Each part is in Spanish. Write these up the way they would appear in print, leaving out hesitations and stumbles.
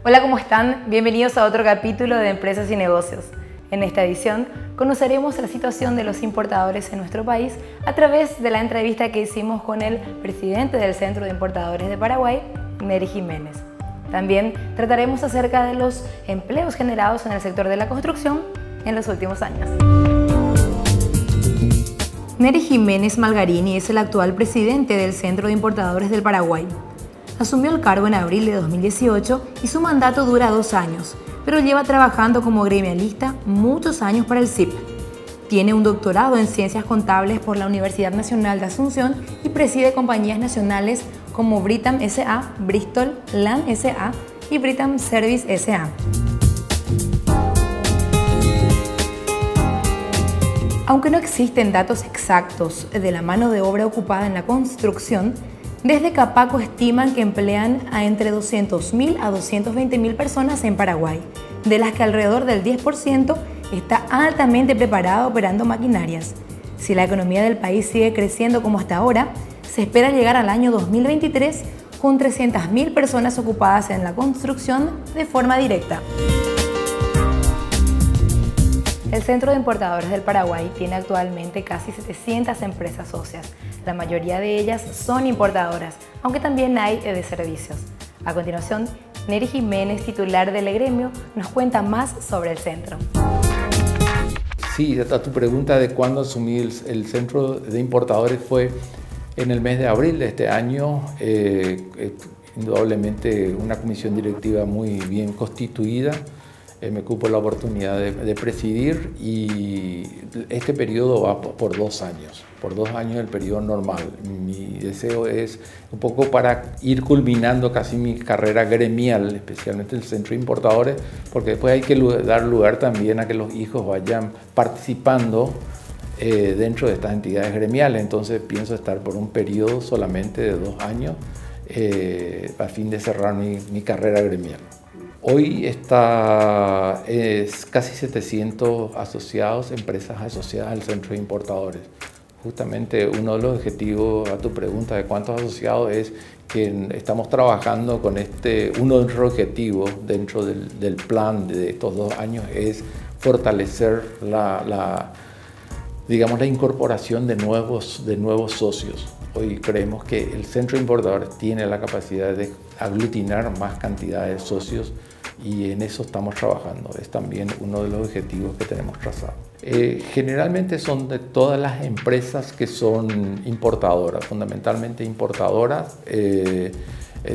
Hola, ¿cómo están? Bienvenidos a otro capítulo de Empresas y Negocios. En esta edición conoceremos la situación de los importadores en nuestro país a través de la entrevista que hicimos con el presidente del Centro de Importadores de Paraguay, Nery Jiménez. También trataremos acerca de los empleos generados en el sector de la construcción en los últimos años. Nery Jiménez Malgarini es el actual presidente del Centro de Importadores del Paraguay. Asumió el cargo en abril de 2018 y su mandato dura 2 años, pero lleva trabajando como gremialista muchos años para el CIP. Tiene un doctorado en Ciencias Contables por la Universidad Nacional de Asunción y preside compañías nacionales como Britam S.A., Bristol Land S.A. y Britam Service S.A. Aunque no existen datos exactos de la mano de obra ocupada en la construcción, desde Capaco estiman que emplean a entre 200.000 a 220.000 personas en Paraguay, de las que alrededor del 10% está altamente preparado operando maquinarias. Si la economía del país sigue creciendo como hasta ahora, se espera llegar al año 2023 con 300.000 personas ocupadas en la construcción de forma directa. El Centro de Importadores del Paraguay tiene actualmente casi 700 empresas socias. La mayoría de ellas son importadoras, aunque también hay de servicios. A continuación, Nery Jiménez, titular del gremio, nos cuenta más sobre el centro. Sí, a tu pregunta de cuándo asumí el Centro de Importadores fue en el mes de abril de este año. Indudablemente una comisión directiva muy bien constituida. Me cupo la oportunidad de presidir y este periodo va por 2 años. Por 2 años el periodo normal. Mi deseo es un poco para ir culminando casi mi carrera gremial, especialmente en el Centro de Importadores, porque después hay que dar lugar también a que los hijos vayan participando dentro de estas entidades gremiales. Entonces pienso estar por un periodo solamente de 2 años a fin de cerrar mi carrera gremial. Hoy está casi 700 asociados, empresas asociadas al Centro de Importadores. Justamente uno de los objetivos a tu pregunta de cuántos asociados es que estamos trabajando con uno de nuestros objetivos dentro del plan de estos 2 años es fortalecer la incorporación de nuevos socios. Hoy creemos que el Centro de Importadores tiene la capacidad de aglutinar más cantidad de socios y en eso estamos trabajando. Es también uno de los objetivos que tenemos trazado. Generalmente son de todas las empresas que son importadoras, fundamentalmente importadoras.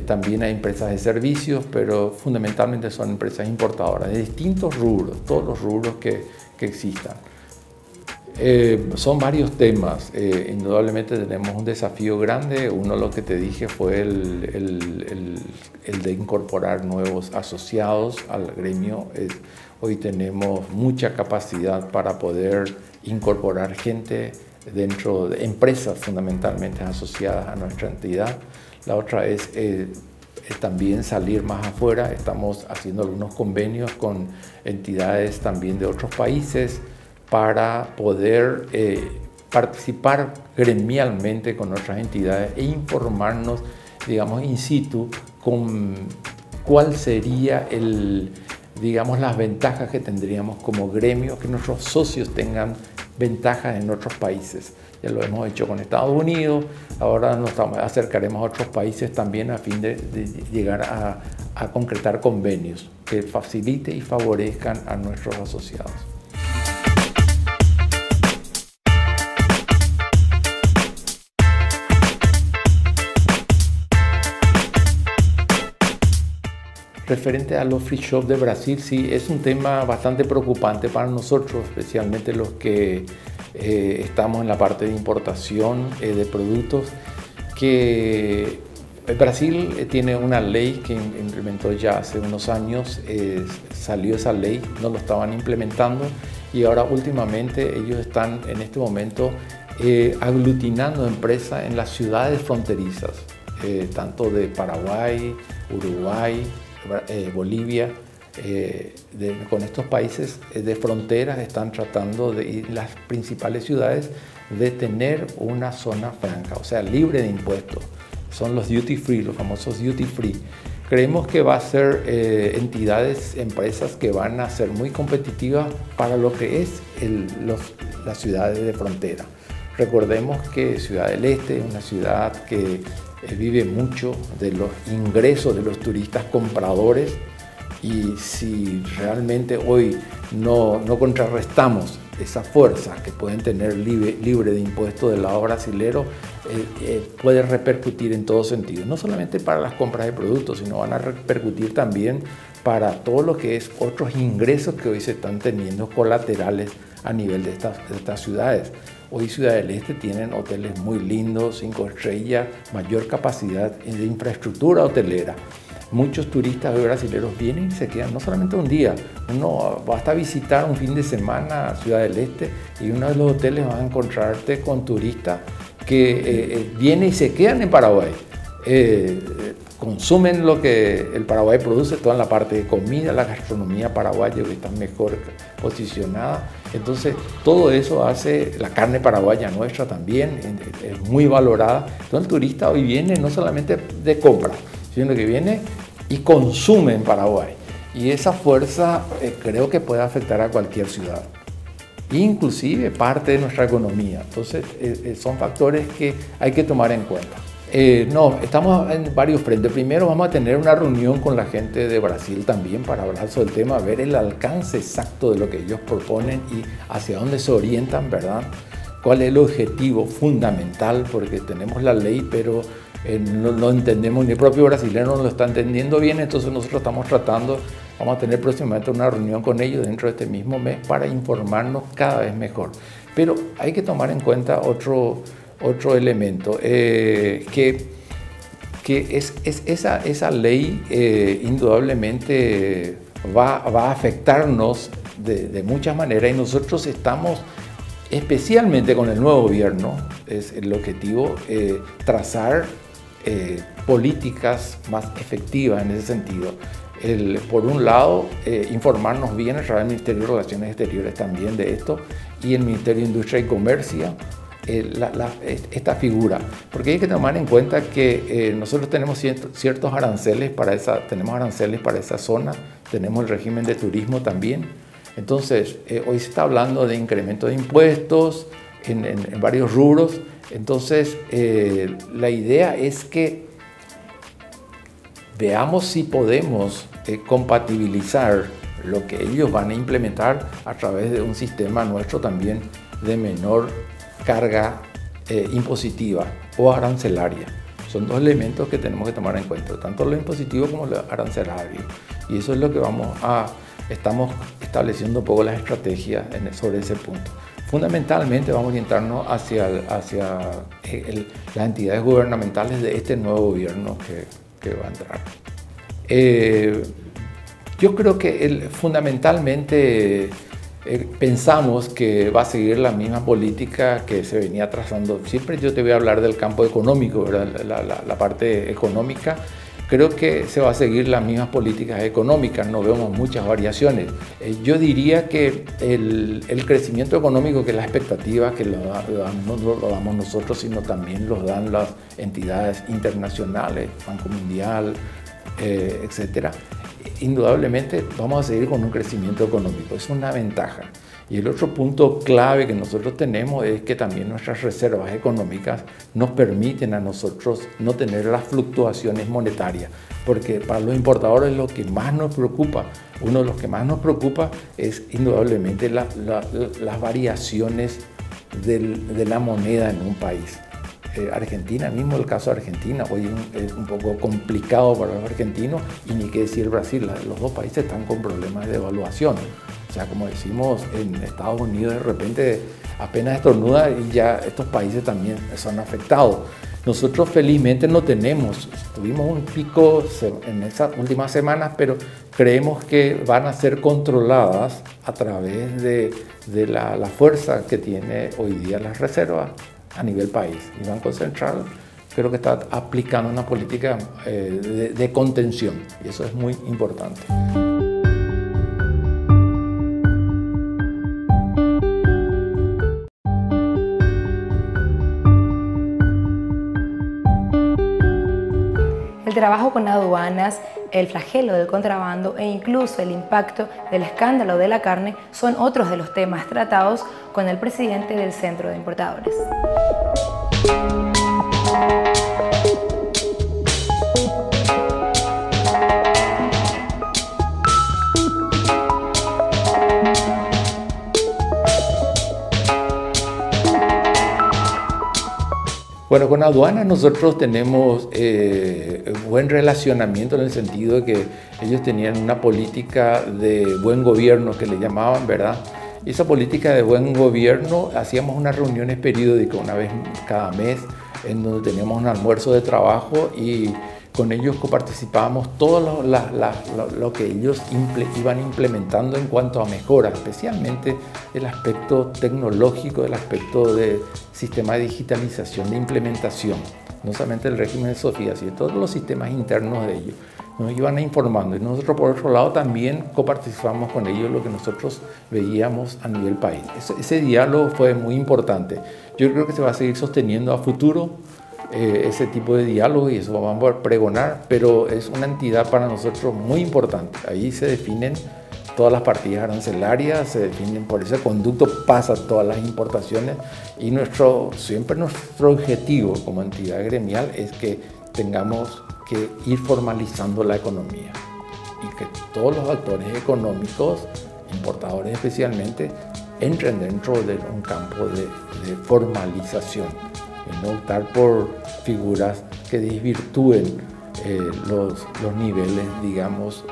También hay empresas de servicios, pero fundamentalmente son empresas importadoras de distintos rubros, todos los rubros que existan. Son varios temas. Indudablemente tenemos un desafío grande. Uno, lo que te dije, fue el de incorporar nuevos asociados al gremio. Hoy tenemos mucha capacidad para poder incorporar gente dentro de empresas fundamentalmente asociadas a nuestra entidad. La otra es también salir más afuera. Estamos haciendo algunos convenios con entidades también de otros países para poder participar gremialmente con otras entidades e informarnos, digamos, in situ con cuál sería las ventajas que tendríamos como gremio, que nuestros socios tengan ventajas en otros países. Ya lo hemos hecho con Estados Unidos, ahora nos acercaremos a otros países también a fin de llegar a concretar convenios que faciliten y favorezcan a nuestros asociados. Referente a los free shop de Brasil, sí, es un tema bastante preocupante para nosotros, especialmente los que estamos en la parte de importación de productos, que Brasil tiene una ley que implementó ya hace unos años, salió esa ley, no lo estaban implementando y ahora últimamente ellos están en este momento aglutinando empresas en las ciudades fronterizas, tanto de Paraguay, Uruguay, Bolivia. Con estos países de fronteras están tratando de ir las principales ciudades de tener una zona franca, o sea, libre de impuestos. Son los duty free, los famosos duty free. creemos que va a ser entidades, empresas que van a ser muy competitivas para lo que es las ciudades de frontera. Recordemos que Ciudad del Este es una ciudad que vive mucho de los ingresos de los turistas compradores, y si realmente hoy no contrarrestamos esa fuerza que pueden tener libre de impuestos del lado brasilero, puede repercutir en todo sentido, no solamente para las compras de productos, sino van a repercutir también para todo lo que es otros ingresos que hoy se están teniendo colaterales a nivel de estas ciudades. Hoy Ciudad del Este tienen hoteles muy lindos, 5 estrellas, mayor capacidad de infraestructura hotelera. Muchos turistas brasileños vienen y se quedan no solamente un día, uno basta visitar un fin de semana a Ciudad del Este y uno de los hoteles vas a encontrarte con turistas que vienen y se quedan en Paraguay. Consumen lo que el Paraguay produce, toda la parte de comida, la gastronomía paraguaya que está mejor posicionada. Entonces, todo eso hace la carne paraguaya nuestra también, es muy valorada. Entonces, el turista hoy viene no solamente de compra, sino que viene y consume en Paraguay. Y esa fuerza creo que puede afectar a cualquier ciudad, inclusive parte de nuestra economía. Entonces, son factores que hay que tomar en cuenta. No, estamos en varios frentes. Primero vamos a tener una reunión con la gente de Brasil también para hablar sobre el tema, ver el alcance exacto de lo que ellos proponen y hacia dónde se orientan, ¿verdad? ¿Cuál es el objetivo fundamental? Porque tenemos la ley, pero no entendemos, ni el propio brasileño no lo está entendiendo bien, entonces nosotros estamos tratando, vamos a tener próximamente una reunión con ellos dentro de este mismo mes para informarnos cada vez mejor. Pero hay que tomar en cuenta otro elemento, que esa ley indudablemente va a afectarnos de muchas maneras, y nosotros estamos, especialmente con el nuevo gobierno, es el objetivo trazar políticas más efectivas en ese sentido. Por un lado, informarnos bien a través del Ministerio de Relaciones Exteriores también de esto, y el Ministerio de Industria y Comercio, esta figura, porque hay que tomar en cuenta que nosotros tenemos ciertos aranceles para esa zona, tenemos el régimen de turismo también. Entonces, hoy se está hablando de incremento de impuestos en varios rubros. Entonces, la idea es que veamos si podemos compatibilizar lo que ellos van a implementar a través de un sistema nuestro también de menor carga impositiva o arancelaria. Son dos elementos que tenemos que tomar en cuenta, tanto lo impositivo como lo arancelario. Y eso es lo que estamos estableciendo un poco las estrategias sobre ese punto. Fundamentalmente vamos a orientarnos hacia las entidades gubernamentales de este nuevo gobierno que va a entrar. Yo creo que fundamentalmente pensamos que va a seguir la misma política que se venía trazando. Siempre yo te voy a hablar del campo económico, ¿verdad? La parte económica. Creo que se va a seguir las mismas políticas económicas, no vemos muchas variaciones. Yo diría que el crecimiento económico, que es la expectativa que no lo damos nosotros, sino también lo dan las entidades internacionales, Banco Mundial, etcétera, indudablemente vamos a seguir con un crecimiento económico, es una ventaja. Y el otro punto clave que nosotros tenemos es que también nuestras reservas económicas nos permiten a nosotros no tener las fluctuaciones monetarias, porque para los importadores lo que más nos preocupa, uno de los que más nos preocupa es indudablemente las variaciones de la moneda en un país. Argentina mismo, el caso de Argentina, hoy es un poco complicado para los argentinos, y ni qué decir Brasil, los dos países están con problemas de devaluación. O sea, como decimos en Estados Unidos, de repente apenas estornuda y ya estos países también son afectados. Nosotros felizmente no tenemos, tuvimos un pico en esas últimas semanas, pero creemos que van a ser controladas a través de la fuerza que tiene hoy día las reservas a nivel país. El Banco Central creo que está aplicando una política de contención, y eso es muy importante. El trabajo con aduanas, el flagelo del contrabando e incluso el impacto del escándalo de la carne son otros de los temas tratados con el presidente del Centro de Importadores. Bueno, con aduanas nosotros tenemos buen relacionamiento en el sentido de que ellos tenían una política de buen gobierno que le llamaban, ¿verdad? Y esa política de buen gobierno, hacíamos unas reuniones periódicas una vez cada mes en donde teníamos un almuerzo de trabajo y con ellos coparticipábamos todo lo que ellos iban implementando en cuanto a mejoras, especialmente el aspecto tecnológico, el aspecto de sistema de digitalización, de implementación, no solamente el régimen de Sofía, sino todos los sistemas internos de ellos. Nos iban informando y nosotros por otro lado también coparticipamos con ellos lo que nosotros veíamos a nivel país. Ese diálogo fue muy importante. Yo creo que se va a seguir sosteniendo a futuro ese tipo de diálogo y eso vamos a pregonar, pero es una entidad para nosotros muy importante. Ahí se definen todas las partidas arancelarias, se definen por ese conducto, pasan todas las importaciones y siempre nuestro objetivo como entidad gremial es que tengamos que ir formalizando la economía y que todos los actores económicos, importadores especialmente, entren dentro de un campo de formalización y no optar por figuras que desvirtúen los niveles, digamos,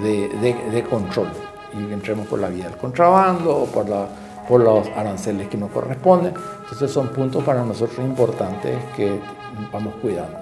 de control y entremos por la vía del contrabando o por los aranceles que nos corresponden. Entonces son puntos para nosotros importantes que vamos cuidando.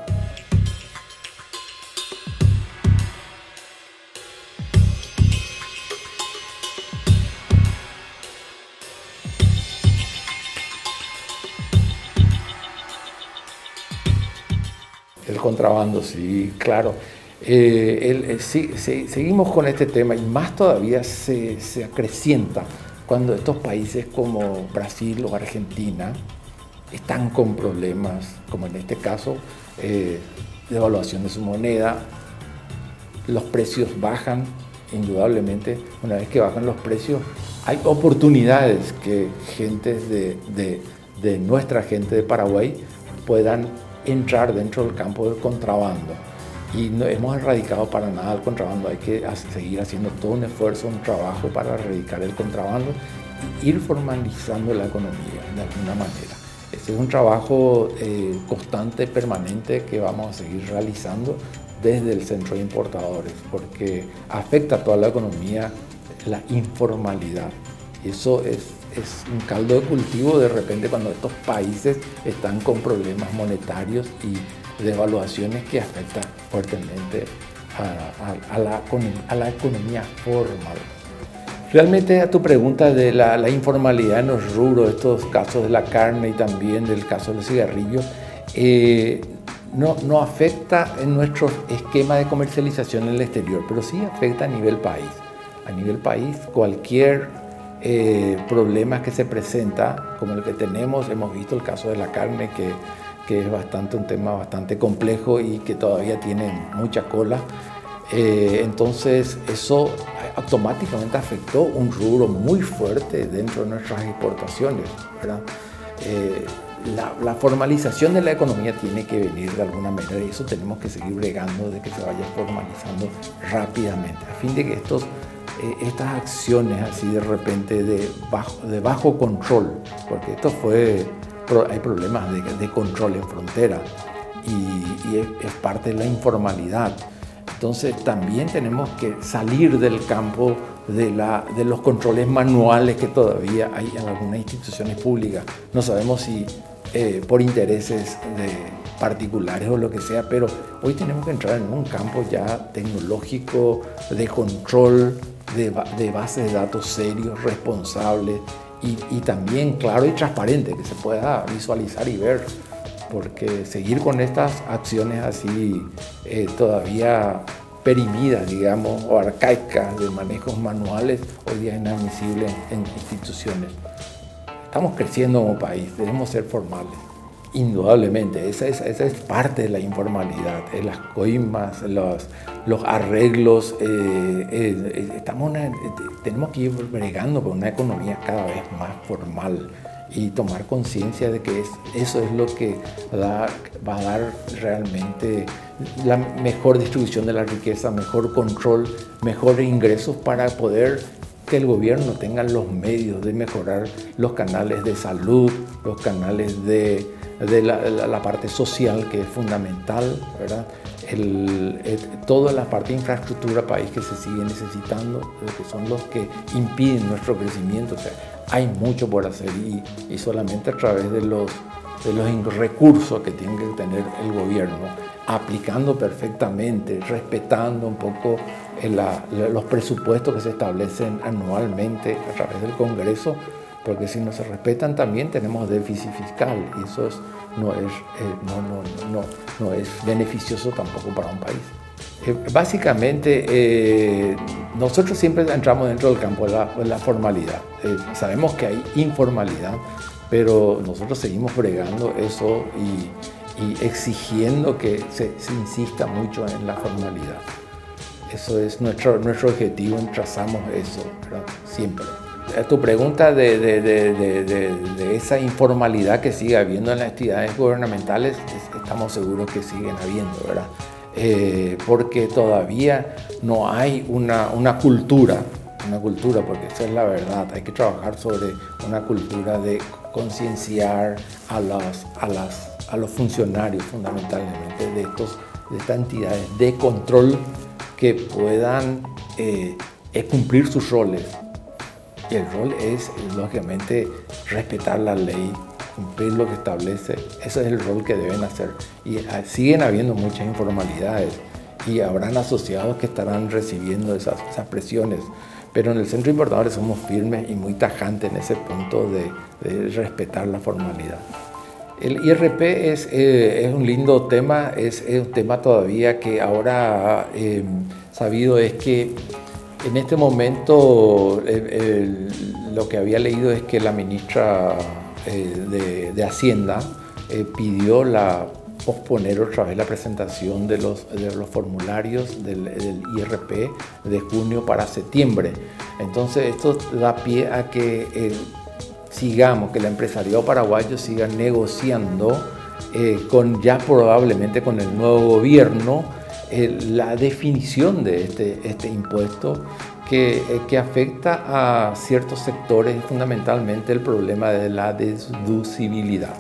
El contrabando, sí, claro. Seguimos con este tema y más todavía se acrecienta cuando estos países como Brasil o Argentina están con problemas, como en este caso, devaluación de su moneda, los precios bajan, indudablemente, una vez que bajan los precios, hay oportunidades que gentes de nuestra gente de Paraguay puedan entrar dentro del campo del contrabando. Y no hemos erradicado para nada el contrabando, hay que seguir haciendo todo un esfuerzo, un trabajo para erradicar el contrabando y ir formalizando la economía de alguna manera. Este es un trabajo constante, permanente, que vamos a seguir realizando desde el Centro de Importadores, porque afecta a toda la economía la informalidad. Y eso es un caldo de cultivo de repente cuando estos países están con problemas monetarios y devaluaciones que afectan fuertemente a la economía formal. Realmente a tu pregunta de la informalidad en los rubros, estos casos de la carne y también del caso de los cigarrillos, no afecta en nuestro esquema de comercialización en el exterior, pero sí afecta a nivel país. A nivel país, cualquier problema que se presenta, como el que tenemos, hemos visto el caso de la carne, que es un tema bastante complejo y que todavía tiene mucha cola. Entonces eso automáticamente afectó un rubro muy fuerte dentro de nuestras exportaciones, ¿verdad? La formalización de la economía tiene que venir de alguna manera y eso tenemos que seguir bregando de que se vaya formalizando rápidamente, a fin de que estas acciones así de repente de bajo control, porque hay problemas de control en frontera y es parte de la informalidad. Entonces también tenemos que salir del campo de los controles manuales que todavía hay en algunas instituciones públicas. No sabemos si por intereses particulares o lo que sea, pero hoy tenemos que entrar en un campo ya tecnológico, de control, de bases de datos serios, responsables y también claro y transparente, que se pueda visualizar y ver, porque seguir con estas acciones así todavía perimidas, digamos, o arcaicas de manejos manuales, hoy día es inadmisible en instituciones. Estamos creciendo como país, debemos ser formales. Indudablemente, esa es parte de la informalidad, las coimas, los arreglos. Tenemos que ir bregando con una economía cada vez más formal y tomar conciencia de que eso es lo que va a dar realmente la mejor distribución de la riqueza, mejor control, mejores ingresos para poder que el gobierno tenga los medios de mejorar los canales de salud, los canales de la parte social, que es fundamental, ¿verdad? Toda la parte de infraestructura país que se sigue necesitando, que son los que impiden nuestro crecimiento. O sea, hay mucho por hacer y solamente a través de los recursos que tiene que tener el gobierno, aplicando perfectamente, respetando un poco los presupuestos que se establecen anualmente a través del Congreso, porque si no se respetan también tenemos déficit fiscal y eso no es beneficioso tampoco para un país. Básicamente, nosotros siempre entramos dentro del campo de la formalidad. Sabemos que hay informalidad, pero nosotros seguimos bregando eso y exigiendo que se insista mucho en la formalidad. Eso es nuestro objetivo, trazamos eso, ¿verdad? Siempre. Tu pregunta de esa informalidad que sigue habiendo en las entidades gubernamentales, estamos seguros que siguen habiendo, ¿verdad? Porque todavía no hay una cultura, porque esa es la verdad. Hay que trabajar sobre una cultura de concienciar a los funcionarios fundamentalmente de estas entidades de control que puedan cumplir sus roles. Y el rol es, lógicamente, respetar la ley, cumplir lo que establece. Ese es el rol que deben hacer. Y siguen habiendo muchas informalidades y habrán asociados que estarán recibiendo esas presiones. Pero en el Centro de Importadores somos firmes y muy tajantes en ese punto de respetar la formalidad. El IRP es un lindo tema, es un tema todavía que ahora sabido es que en este momento lo que había leído es que la ministra de Hacienda pidió posponer otra vez la presentación de los formularios del IRP de junio para septiembre. Entonces esto da pie a que que el empresariado paraguayo siga negociando ya probablemente con el nuevo gobierno la definición de este impuesto que afecta a ciertos sectores, fundamentalmente el problema de la deducibilidad.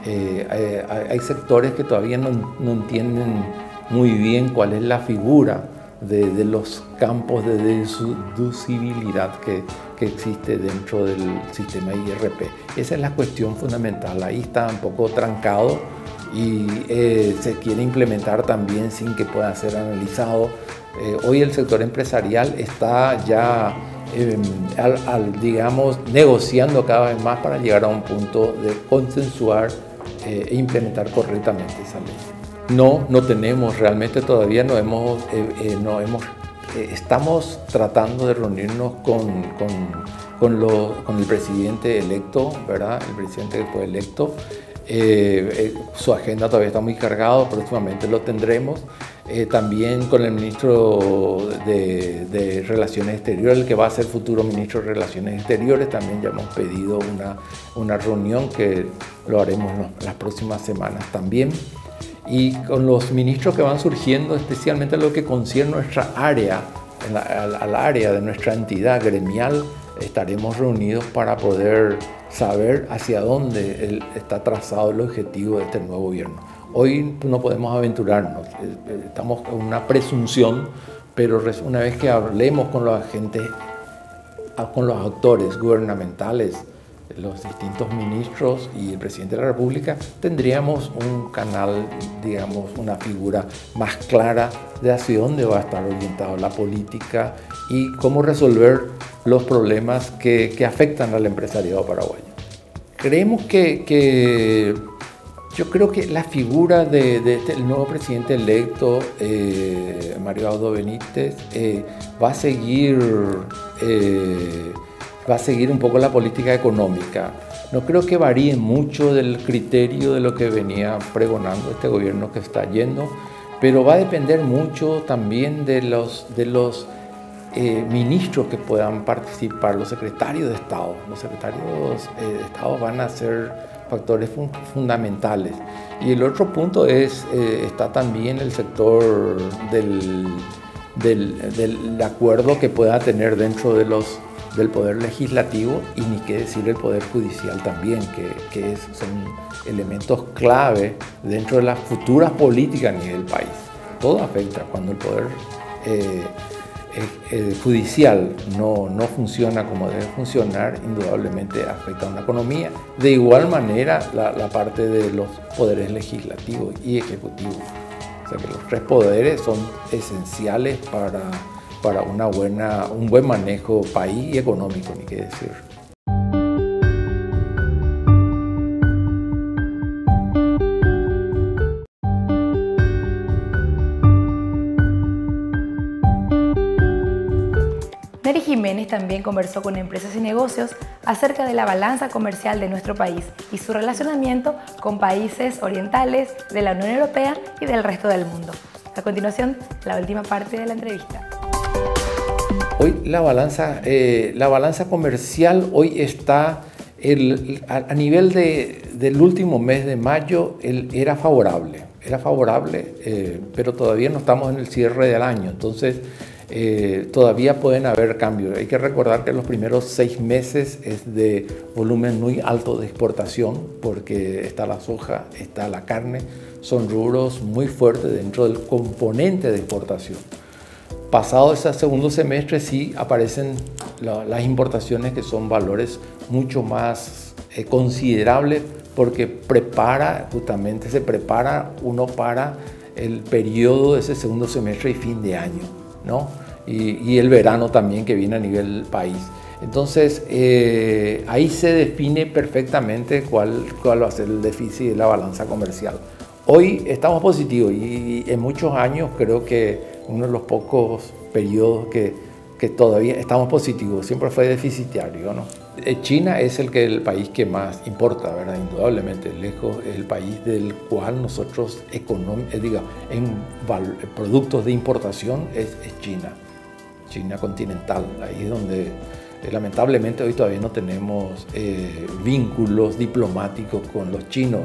Hay sectores que todavía no entienden muy bien cuál es la figura de los campos de deducibilidad que existe dentro del sistema IRP. Esa es la cuestión fundamental. Ahí está un poco trancado y se quiere implementar también sin que pueda ser analizado. Hoy el sector empresarial está ya, digamos, negociando cada vez más para llegar a un punto de consensuar e implementar correctamente esa ley. No tenemos, realmente todavía estamos tratando de reunirnos con el presidente electo, ¿verdad? El presidente que fue electo. Su agenda todavía está muy cargada, próximamente lo tendremos. También con el ministro de Relaciones Exteriores, el que va a ser futuro ministro de Relaciones Exteriores, también ya hemos pedido una reunión que lo haremos las próximas semanas también. Y con los ministros que van surgiendo, especialmente lo que concierne nuestra área, al área de nuestra entidad gremial, estaremos reunidos para poder saber hacia dónde está trazado el objetivo de este nuevo gobierno. Hoy no podemos aventurarnos, estamos con una presunción, pero una vez que hablemos con los agentes, con los actores gubernamentales, los distintos ministros y el presidente de la República, tendríamos un canal, digamos, una figura más clara de hacia dónde va a estar orientada la política y cómo resolver los problemas que afectan al empresariado paraguayo. Creemos yo creo que la figura del nuevo presidente electo, Mario Abdo Benítez, va a seguir un poco la política económica, no creo que varíe mucho del criterio de lo que venía pregonando este gobierno que está yendo, pero va a depender mucho también de los ministros que puedan participar, los secretarios de Estado. Los secretarios de Estado van a ser factores fundamentales. Y el otro punto es, está también el sector del acuerdo que pueda tener dentro del Poder Legislativo, y ni qué decir el Poder Judicial también, que son elementos clave dentro de las futuras políticas a nivel país. Todo afecta cuando el Poder judicial no funciona como debe funcionar, indudablemente afecta a una economía. De igual manera, la parte de los poderes legislativos y ejecutivos. O sea que los tres poderes son esenciales para un buen manejo país y económico, ni qué decir. Neri Jiménez también conversó con empresas y negocios acerca de la balanza comercial de nuestro país y su relacionamiento con países orientales, de la Unión Europea y del resto del mundo. A continuación, la última parte de la entrevista. Hoy la balanza comercial hoy está a nivel del último mes de mayo, era favorable, pero todavía no estamos en el cierre del año, entonces todavía pueden haber cambios. Hay que recordar que los primeros 6 meses es de volumen muy alto de exportación, porque está la soja, está la carne, son rubros muy fuertes dentro del componente de exportación. Pasado ese segundo semestre sí aparecen las importaciones, que son valores mucho más considerables, porque se prepara uno para el periodo de ese segundo semestre y fin de año, ¿no? Y el verano también, que viene a nivel país. Entonces ahí se define perfectamente cuál va a ser el déficit de la balanza comercial. Hoy estamos positivos y en muchos años creo que uno de los pocos periodos que todavía estamos positivos. Siempre fue deficitario, ¿no? China es el país que más importa, ¿verdad? Indudablemente, lejos es el país del cual nosotros en productos de importación es China continental. Ahí es donde lamentablemente hoy todavía no tenemos vínculos diplomáticos con los chinos.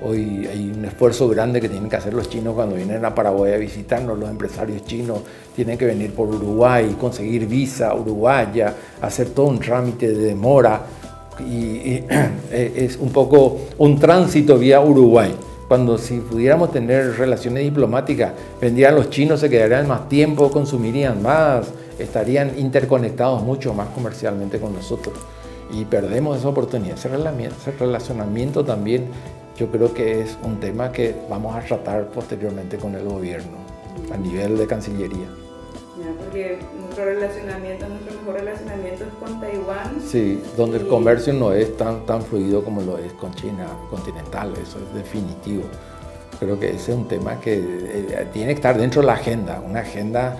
Hoy hay un esfuerzo grande que tienen que hacer los chinos cuando vienen a Paraguay a visitarnos. Los empresarios chinos tienen que venir por Uruguay, conseguir visa uruguaya, hacer todo un trámite de demora, y es un poco un tránsito vía Uruguay. Cuando si pudiéramos tener relaciones diplomáticas, vendrían los chinos, se quedarían más tiempo, consumirían más, estarían interconectados mucho más comercialmente con nosotros. Y perdemos esa oportunidad. Ese relacionamiento también, yo creo que es un tema que vamos a tratar posteriormente con el gobierno a nivel de Cancillería. Porque nuestro mejor relacionamiento es con Taiwán. Sí, donde el comercio no es tan fluido como lo es con China continental, eso es definitivo. Creo que ese es un tema que tiene que estar dentro de la agenda, una agenda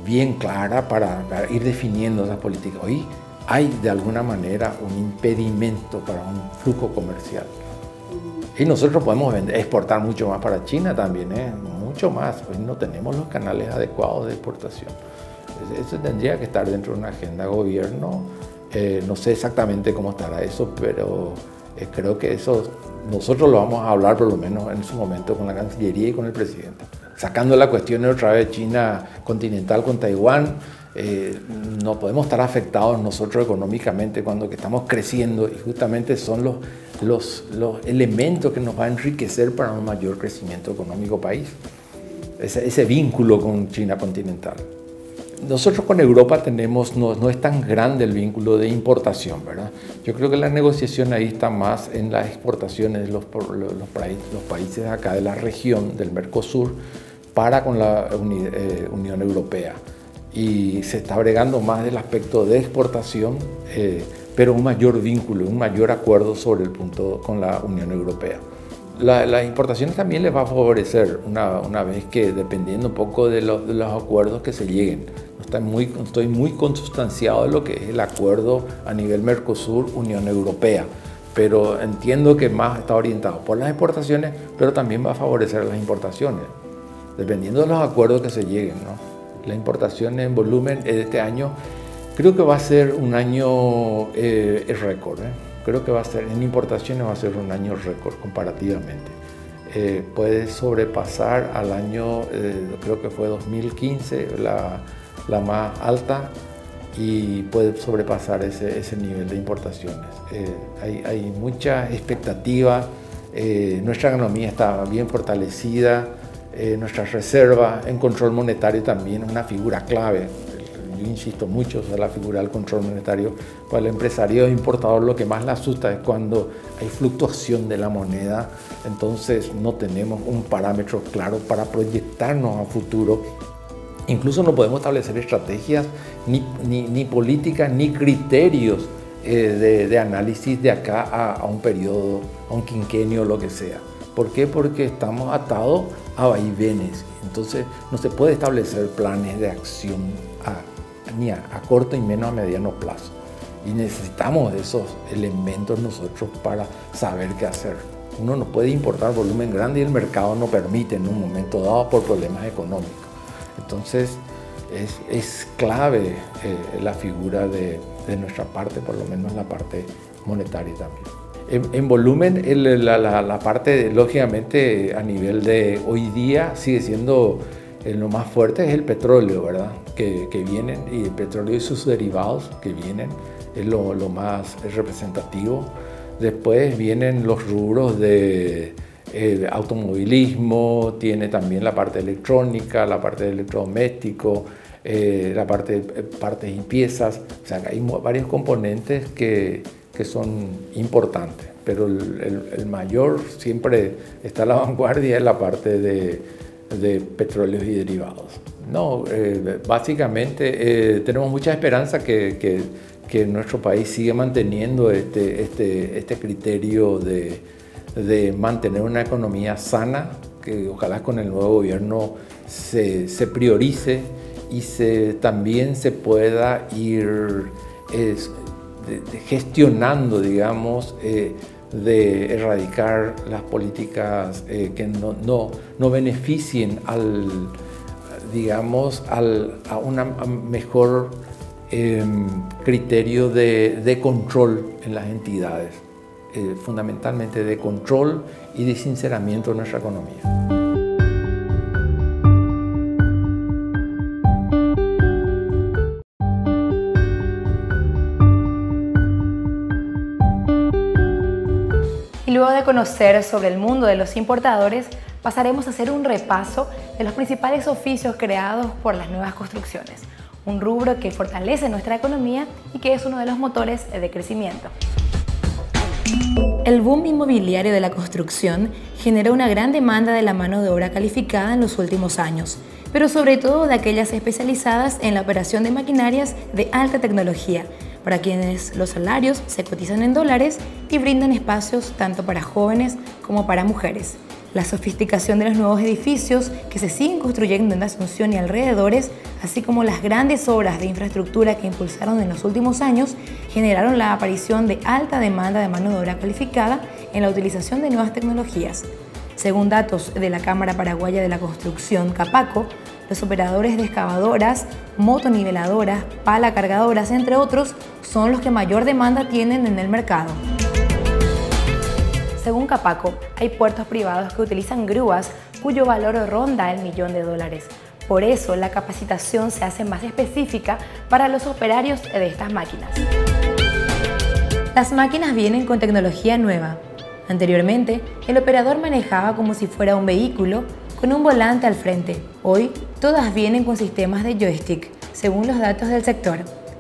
bien clara para ir definiendo esas políticas. Hoy hay de alguna manera un impedimento para un flujo comercial. Y nosotros podemos exportar mucho más para China también, mucho más. Hoy no tenemos los canales adecuados de exportación. Eso tendría que estar dentro de una agenda de gobierno. No sé exactamente cómo estará eso, pero creo que eso nosotros lo vamos a hablar por lo menos en su momento con la Cancillería y con el presidente. Sacando la cuestión de otra vez China continental con Taiwán, no podemos estar afectados nosotros económicamente cuando estamos creciendo, y justamente son los elementos que nos van a enriquecer para un mayor crecimiento económico país. Ese vínculo con China continental. Nosotros con Europa no es tan grande el vínculo de importación, ¿verdad? Yo creo que la negociación ahí está más en las exportaciones de los países acá de la región del Mercosur para con la Unión Europea. Y se está bregando más del aspecto de exportación, pero un mayor vínculo, un mayor acuerdo sobre el punto con la Unión Europea. Las importaciones también les va a favorecer una vez que, dependiendo un poco de los acuerdos que se lleguen. Estoy muy consustanciado de lo que es el acuerdo a nivel Mercosur-Unión Europea, pero entiendo que más está orientado por las exportaciones, pero también va a favorecer las importaciones, dependiendo de los acuerdos que se lleguen, ¿no? La importación en volumen de este año creo que va a ser un año récord, Creo que va a ser, en importaciones va a ser un año récord comparativamente. Puede sobrepasar al año, creo que fue 2015, la más alta, y puede sobrepasar ese nivel de importaciones. Hay mucha expectativa, nuestra economía está bien fortalecida, nuestra reserva en control monetario también es una figura clave. Yo insisto mucho sobre la figura del control monetario. Para el empresario importador lo que más le asusta es cuando hay fluctuación de la moneda, entonces no tenemos un parámetro claro para proyectarnos a futuro. Incluso no podemos establecer estrategias, ni políticas, ni criterios de análisis de acá a un periodo, a un quinquenio, lo que sea. ¿Por qué? Porque estamos atados a vaivenes. Entonces no se puede establecer planes de acción ni a corto y menos a mediano plazo. Y necesitamos esos elementos nosotros para saber qué hacer. Uno no puede importar volumen grande y el mercado no permite en un momento dado por problemas económicos. Entonces es clave la figura de nuestra parte, por lo menos la parte monetaria también. En volumen, la parte, lógicamente, a nivel de hoy día sigue siendo lo más fuerte, es el petróleo, ¿verdad? Que vienen, y el petróleo y sus derivados que vienen, es lo más representativo. Después vienen los rubros de automovilismo, tiene también la parte electrónica, la parte de electrodoméstico, la parte de partes y piezas. O sea, hay varios componentes que son importantes, pero el mayor siempre está a la vanguardia, es la parte de petróleos y derivados. No, básicamente tenemos mucha esperanza que nuestro país siga manteniendo este criterio de mantener una economía sana, que ojalá con el nuevo gobierno se priorice y también se pueda ir gestionando, digamos, de erradicar las políticas que no beneficien a un mejor criterio de control en las entidades, fundamentalmente de control y de sinceramiento de nuestra economía. Y luego de conocer sobre el mundo de los importadores, pasaremos a hacer un repaso de los principales oficios creados por las nuevas construcciones, un rubro que fortalece nuestra economía y que es uno de los motores de crecimiento. El boom inmobiliario de la construcción generó una gran demanda de la mano de obra calificada en los últimos años, pero sobre todo de aquellas especializadas en la operación de maquinarias de alta tecnología, para quienes los salarios se cotizan en dólares y brindan espacios tanto para jóvenes como para mujeres. La sofisticación de los nuevos edificios que se siguen construyendo en Asunción y alrededores, así como las grandes obras de infraestructura que impulsaron en los últimos años, generaron la aparición de alta demanda de mano de obra calificada en la utilización de nuevas tecnologías. Según datos de la Cámara Paraguaya de la Construcción, CAPACO, los operadores de excavadoras, motoniveladoras, pala cargadoras, entre otros, son los que mayor demanda tienen en el mercado. Según CAPACO, hay puertos privados que utilizan grúas cuyo valor ronda el $1.000.000. Por eso, la capacitación se hace más específica para los operarios de estas máquinas. Las máquinas vienen con tecnología nueva. Anteriormente, el operador manejaba como si fuera un vehículo con un volante al frente. Hoy, todas vienen con sistemas de joystick, según los datos del sector.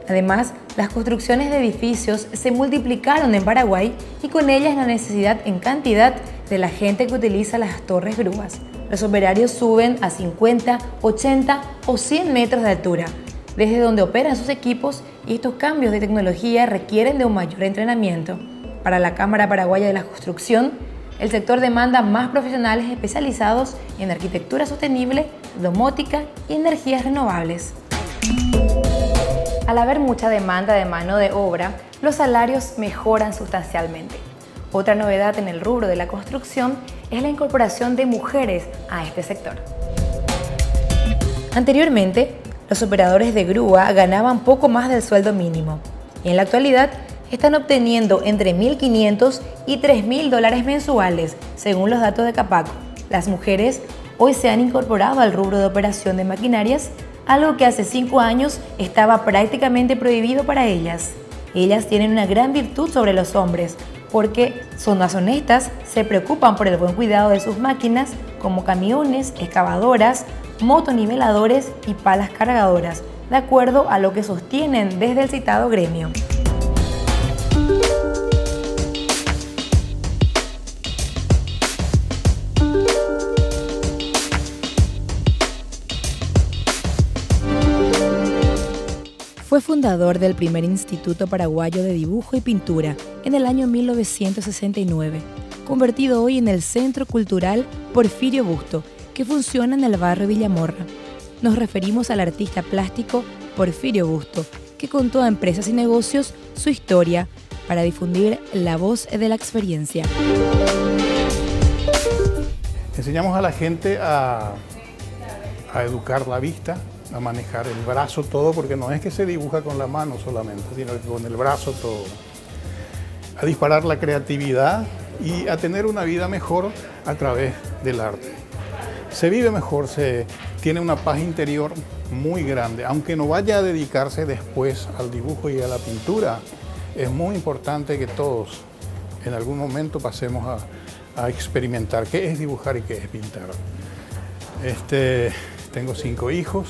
Además, las construcciones de edificios se multiplicaron en Paraguay y con ellas la necesidad en cantidad de la gente que utiliza las torres grúas. Los operarios suben a 50, 80 o 100 metros de altura, desde donde operan sus equipos, y estos cambios de tecnología requieren de un mayor entrenamiento. Para la Cámara Paraguaya de la Construcción, el sector demanda más profesionales especializados en arquitectura sostenible, domótica y energías renovables. Al haber mucha demanda de mano de obra, los salarios mejoran sustancialmente. Otra novedad en el rubro de la construcción es la incorporación de mujeres a este sector. Anteriormente, los operadores de grúa ganaban poco más del sueldo mínimo y en la actualidad están obteniendo entre $1.500 y $3.000 mensuales, según los datos de Capaco. Las mujeres hoy se han incorporado al rubro de operación de maquinarias, algo que hace 5 años estaba prácticamente prohibido para ellas. Ellas tienen una gran virtud sobre los hombres, porque son más honestas, se preocupan por el buen cuidado de sus máquinas, como camiones, excavadoras, motoniveladores y palas cargadoras, de acuerdo a lo que sostienen desde el citado gremio. Fue fundador del primer Instituto Paraguayo de Dibujo y Pintura en el año 1969, convertido hoy en el Centro Cultural Porfirio Busto, que funciona en el barrio Villamorra. Nos referimos al artista plástico Porfirio Busto, que contó a empresas y negocios su historia para difundir la voz de la experiencia. Enseñamos a la gente a educar la vista, a manejar el brazo todo, porque no es que se dibuja con la mano solamente, sino que con el brazo todo. A disparar la creatividad y a tener una vida mejor a través del arte. Se vive mejor, se tiene una paz interior muy grande. Aunque no vaya a dedicarse después al dibujo y a la pintura, es muy importante que todos en algún momento pasemos a experimentar qué es dibujar y qué es pintar. Tengo 5 hijos.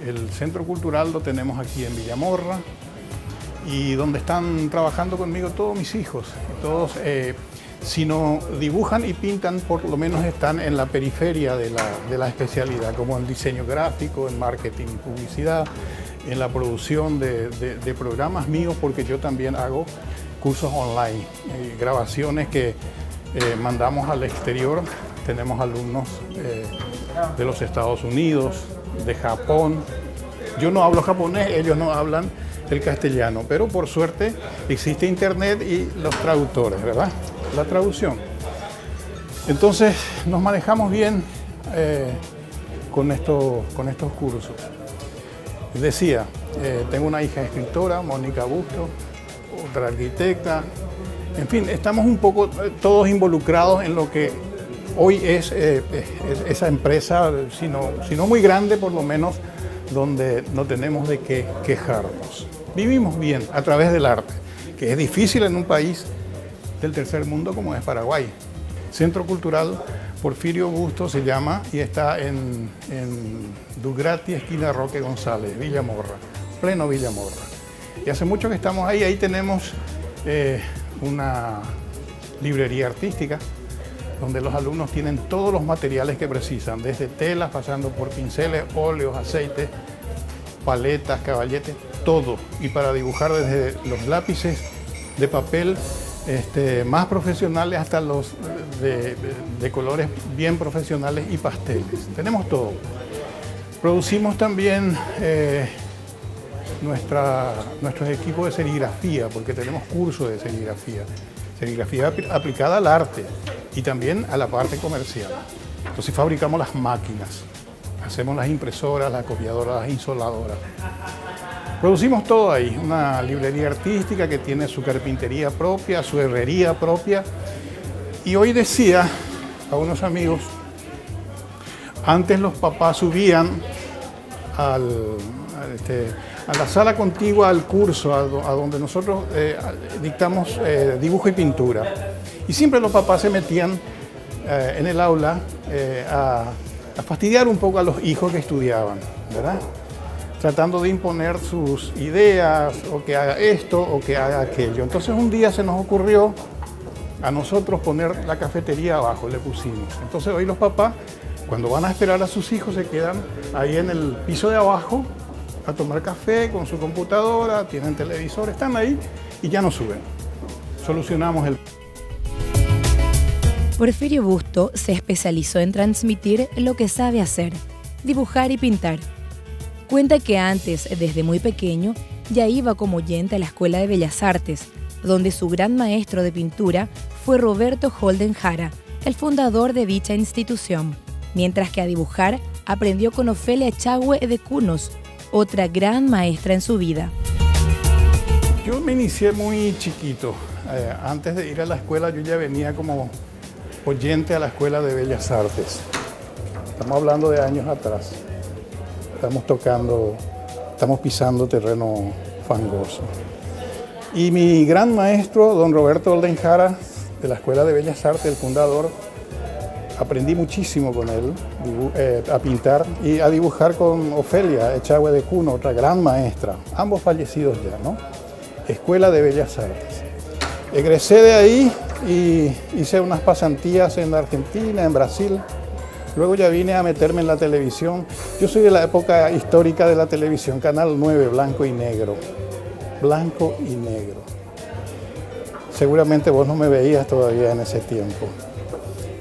El Centro Cultural lo tenemos aquí en Villamorra y donde están trabajando conmigo todos mis hijos. Todos, si no dibujan y pintan, por lo menos están en la periferia de la especialidad, como en diseño gráfico, en marketing, publicidad, en la producción de programas míos, porque yo también hago cursos online, grabaciones que mandamos al exterior. Tenemos alumnos de los Estados Unidos, de Japón. Yo no hablo japonés, ellos no hablan el castellano, pero por suerte existe internet y los traductores, ¿verdad? La traducción. Entonces nos manejamos bien con estos cursos. Decía, tengo una hija escritora, Mónica Busto, otra arquitecta. En fin, estamos un poco todos involucrados en lo que hoy es esa empresa, si no muy grande, por lo menos, donde no tenemos de qué quejarnos. Vivimos bien a través del arte, que es difícil en un país del tercer mundo como es Paraguay. Centro Cultural Porfirio Busto se llama y está en Dugrati, esquina Roque González, Villamorra, pleno Villamorra. Y hace mucho que estamos ahí. Ahí tenemos una librería artística, donde los alumnos tienen todos los materiales que precisan, desde telas, pasando por pinceles, óleos, aceites, paletas, caballetes, todo. Y para dibujar desde los lápices de papel más profesionales hasta los de colores bien profesionales y pasteles. Tenemos todo. Producimos también nuestros equipos de serigrafía, porque tenemos cursos de serigrafía. Serigrafía aplicada al arte y también a la parte comercial. Entonces fabricamos las máquinas, hacemos las impresoras, las copiadoras, las insoladoras. Producimos todo ahí, una librería artística que tiene su carpintería propia, su herrería propia. Y hoy decía a unos amigos, antes los papás subían a la sala contigua al curso, a donde nosotros dictamos dibujo y pintura. Y siempre los papás se metían en el aula a fastidiar un poco a los hijos que estudiaban, ¿verdad? Tratando de imponer sus ideas, o que haga esto, o que haga aquello. Entonces un día se nos ocurrió a nosotros poner la cafetería abajo, le pusimos. Entonces hoy los papás, cuando van a esperar a sus hijos, se quedan ahí en el piso de abajo a tomar café con su computadora, tienen televisor, están ahí y ya no suben. Solucionamos el... Porfirio Busto se especializó en transmitir lo que sabe hacer, dibujar y pintar. Cuenta que antes, desde muy pequeño, ya iba como oyente a la Escuela de Bellas Artes, donde su gran maestro de pintura fue Roberto Holden Jara, el fundador de dicha institución, mientras que a dibujar aprendió con Ofelia Echagüe de Cunos, otra gran maestra en su vida. Yo me inicié muy chiquito. Antes de ir a la escuela yo ya venía como oyente a la Escuela de Bellas Artes. Estamos hablando de años atrás. Estamos pisando terreno fangoso. Y mi gran maestro, don Roberto Holden Jara, de la Escuela de Bellas Artes, el fundador, aprendí muchísimo con él a pintar y a dibujar con Ofelia Echagüe de Cuno, otra gran maestra, ambos fallecidos ya, ¿no? Escuela de Bellas Artes. Egresé de ahí y hice unas pasantías en Argentina, en Brasil. Luego ya vine a meterme en la televisión. Yo soy de la época histórica de la televisión, Canal 9, blanco y negro. Blanco y negro. Seguramente vos no me veías todavía en ese tiempo.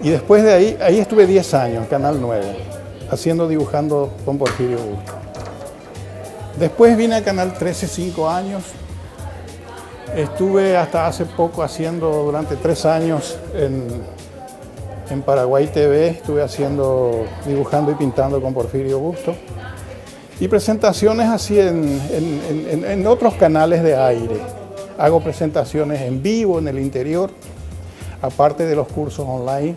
Y después de ahí estuve 10 años, Canal 9, dibujando con Porfirio Busto. Después vine a Canal 13, 5 años. Estuve hasta hace poco haciendo durante 3 años en Paraguay TV, estuve dibujando y pintando con Porfirio Busto. Y presentaciones así en otros canales de aire. Hago presentaciones en vivo en el interior, aparte de los cursos online.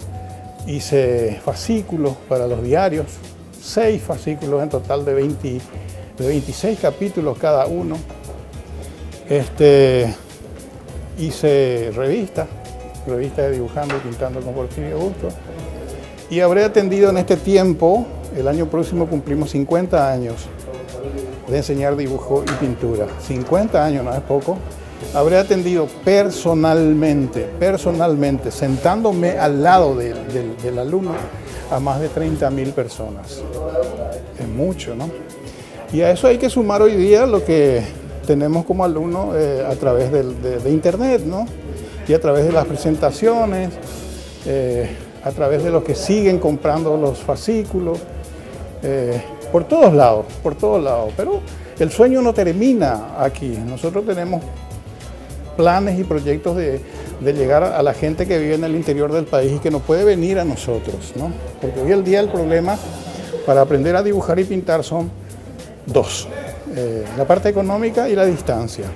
Hice fascículos para los diarios, 6 fascículos en total de 26 capítulos cada uno. Hice revistas de dibujando y pintando con Porfirio Busto. Y habré atendido en este tiempo, el año próximo cumplimos 50 años de enseñar dibujo y pintura. 50 años, no es poco. Habré atendido personalmente, sentándome al lado del alumno, a más de 30.000 personas. Es mucho, ¿no? Y a eso hay que sumar hoy día lo que tenemos como alumnos a través de internet, ¿no? Y a través de las presentaciones, a través de los que siguen comprando los fascículos, por todos lados. Pero el sueño no termina aquí. Nosotros tenemos planes y proyectos de llegar a la gente que vive en el interior del país y que no puede venir a nosotros, ¿no? Porque hoy en día el problema para aprender a dibujar y pintar son 2. La parte económica y la distancia.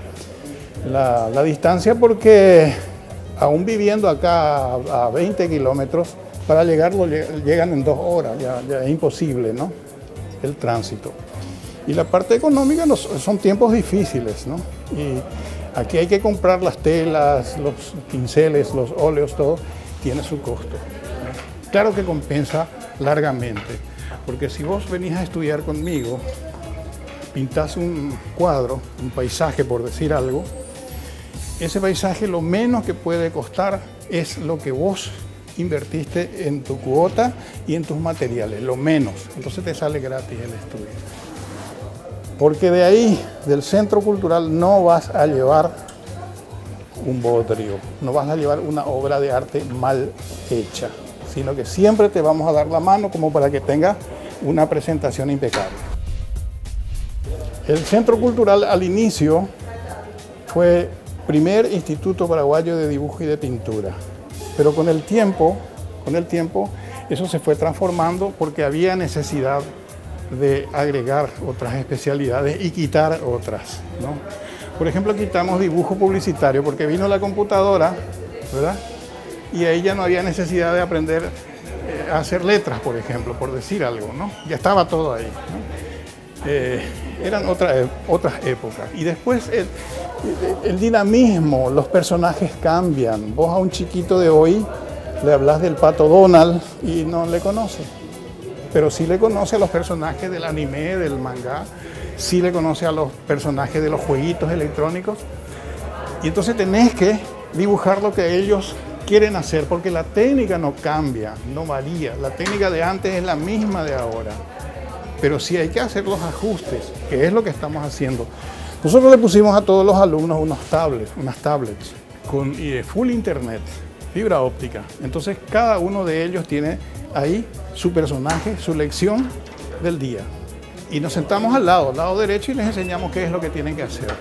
La distancia porque aún viviendo acá a 20 kilómetros, para llegar llegan en 2 horas, ya es imposible, ¿no? El tránsito. Y la parte económica son tiempos difíciles, ¿no? Y aquí hay que comprar las telas, los pinceles, los óleos, todo tiene su costo. Claro que compensa largamente, porque si vos venís a estudiar conmigo, pintás un cuadro, un paisaje por decir algo, ese paisaje lo menos que puede costar es lo que vos invertiste en tu cuota y en tus materiales, lo menos. Entonces te sale gratis el estudio. Porque de ahí, del centro cultural, no vas a llevar un bodrio, no vas a llevar una obra de arte mal hecha, sino que siempre te vamos a dar la mano como para que tengas una presentación impecable. El centro cultural al inicio fue primer instituto paraguayo de dibujo y de pintura, pero con el tiempo eso se fue transformando porque había necesidad de agregar otras especialidades y quitar otras, ¿no? Por ejemplo, quitamos dibujo publicitario porque vino la computadora, ¿verdad? Y ahí ya no había necesidad de aprender a hacer letras, por ejemplo, por decir algo, ¿no? Ya estaba todo ahí, ¿no? Eran otras épocas. Y después el dinamismo, los personajes cambian. Vos a un chiquito de hoy le hablas del Pato Donald y no le conoce. Pero sí le conoce a los personajes del anime, del manga, sí le conoce a los personajes de los jueguitos electrónicos. Y entonces tenés que dibujar lo que ellos quieren hacer, porque la técnica no cambia, no varía. La técnica de antes es la misma de ahora. Pero sí hay que hacer los ajustes, que es lo que estamos haciendo. Nosotros le pusimos a todos los alumnos unas tablets con full internet, fibra óptica. Entonces cada uno de ellos tiene ahí su personaje, su lección del día. Y nos sentamos al lado derecho, y les enseñamos qué es lo que tienen que hacer.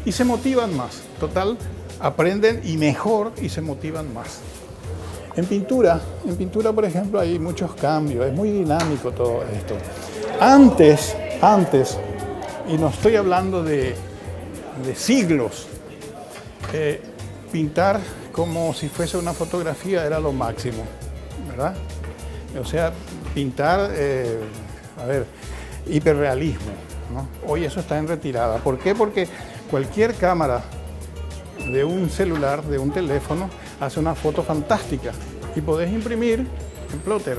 Y se motivan más. Total, aprenden y mejor y se motivan más. En pintura, por ejemplo, hay muchos cambios. Es muy dinámico todo esto. Antes, y no estoy hablando de siglos, pintar como si fuese una fotografía era lo máximo, ¿verdad? O sea, pintar, hiperrealismo, ¿no? Hoy eso está en retirada. ¿Por qué? Porque cualquier cámara de un celular, de un teléfono, hace una foto fantástica y podés imprimir en plotter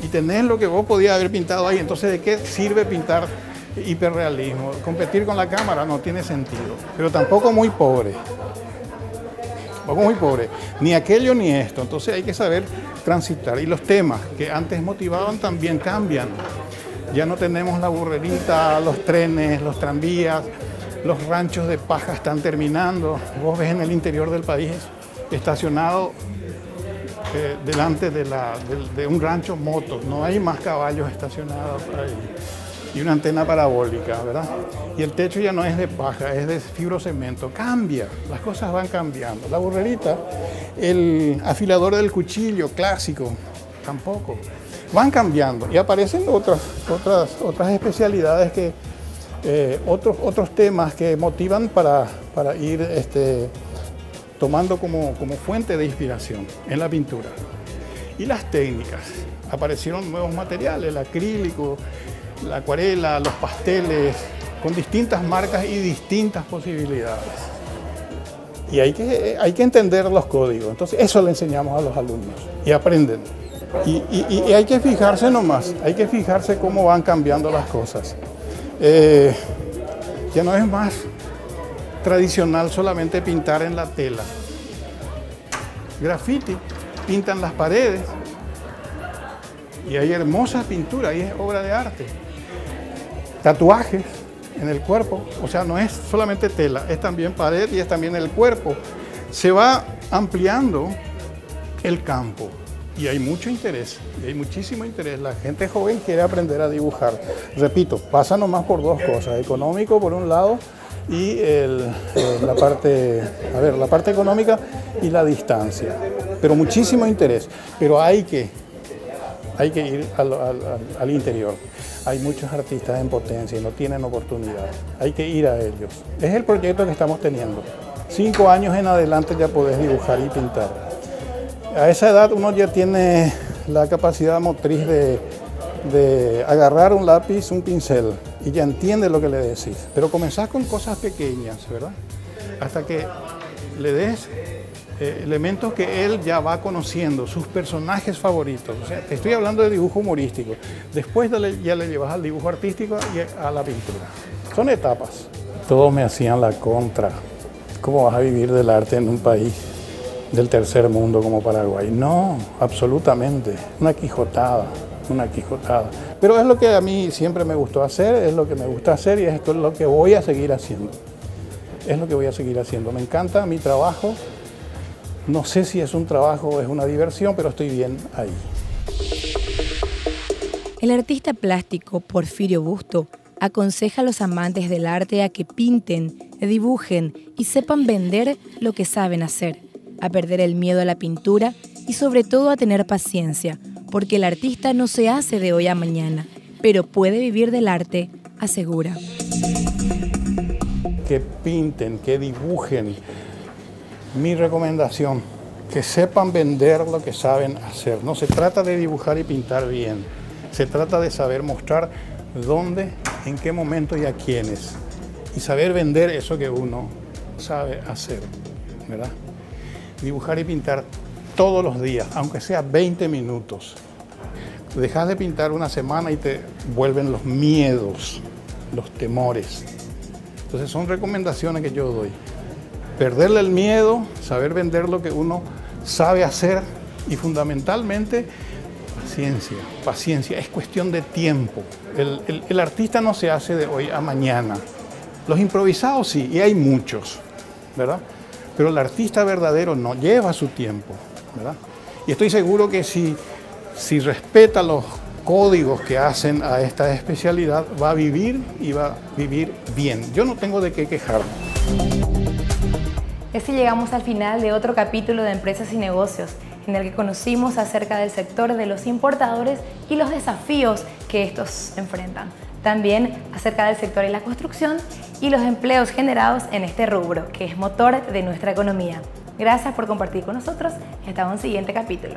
y tenés lo que vos podías haber pintado ahí. Entonces, ¿de qué sirve pintar hiperrealismo? Competir con la cámara no tiene sentido, pero tampoco muy pobre. Ni aquello ni esto. Entonces hay que saber transitar. Y los temas que antes motivaban también cambian. Ya no tenemos la burrerita, los trenes, los tranvías, los ranchos de paja están terminando. Vos ves en el interior del país estacionado delante de un rancho motos. No hay más caballos estacionados por ahí. Y una antena parabólica, ¿verdad? Y el techo ya no es de paja, es de fibrocemento. Cambia, las cosas van cambiando. La burrerita, el afilador del cuchillo clásico, tampoco. Van cambiando y aparecen otras especialidades, otros temas que motivan para ir tomando como fuente de inspiración en la pintura. Y las técnicas. Aparecieron nuevos materiales, el acrílico, la acuarela, los pasteles, con distintas marcas y distintas posibilidades. Y hay que entender los códigos. Entonces eso le enseñamos a los alumnos y aprenden. Y hay que fijarse nomás, hay que fijarse cómo van cambiando las cosas. Ya no es más tradicional solamente pintar en la tela. Graffiti, pintan las paredes. Y hay hermosas pinturas, ahí es obra de arte. Tatuajes en el cuerpo, o sea, no es solamente tela, es también pared y es también el cuerpo. Se va ampliando el campo y hay mucho interés, y hay muchísimo interés. La gente joven quiere aprender a dibujar. Repito, pasa nomás por dos cosas, económico por un lado y la parte económica y la distancia. Pero muchísimo interés, pero hay que ir al interior. Hay muchos artistas en potencia y no tienen oportunidad. Hay que ir a ellos. Es el proyecto que estamos teniendo. 5 años en adelante ya podés dibujar y pintar. A esa edad uno ya tiene la capacidad motriz de agarrar un lápiz, un pincel, y ya entiende lo que le decís. Pero comenzás con cosas pequeñas, ¿verdad? Hasta que le des elementos que él ya va conociendo, sus personajes favoritos. O sea, te estoy hablando de dibujo humorístico. Después ya le llevas al dibujo artístico y a la pintura. Son etapas. Todos me hacían la contra. ¿Cómo vas a vivir del arte en un país del tercer mundo como Paraguay? No, absolutamente. Una quijotada. Pero es lo que a mí siempre me gustó hacer, es lo que me gusta hacer y esto es lo que voy a seguir haciendo. Me encanta mi trabajo. No sé si es un trabajo o es una diversión, pero estoy bien ahí. El artista plástico Porfirio Busto aconseja a los amantes del arte a que pinten, dibujen y sepan vender lo que saben hacer, a perder el miedo a la pintura y sobre todo a tener paciencia, porque el artista no se hace de hoy a mañana, pero puede vivir del arte, asegura. Que pinten, que dibujen. Mi recomendación, que sepan vender lo que saben hacer. No se trata de dibujar y pintar bien, se trata de saber mostrar dónde, en qué momento y a quiénes. Y saber vender eso que uno sabe hacer, ¿verdad? Dibujar y pintar todos los días, aunque sea 20 minutos. Dejas de pintar una semana y te vuelven los miedos, los temores. Entonces son recomendaciones que yo doy. Perderle el miedo, saber vender lo que uno sabe hacer y fundamentalmente paciencia. Es cuestión de tiempo. El artista no se hace de hoy a mañana. Los improvisados sí, y hay muchos, ¿verdad? Pero el artista verdadero no, lleva su tiempo, ¿verdad? Y estoy seguro que si respeta códigos que hacen a esta especialidad, va a vivir y va a vivir bien. Yo no tengo de qué quejarme. Así llegamos al final de otro capítulo de Empresas y Negocios, en el que conocimos acerca del sector de los importadores y los desafíos que estos enfrentan. También acerca del sector de la construcción y los empleos generados en este rubro, que es motor de nuestra economía. Gracias por compartir con nosotros y hasta un siguiente capítulo.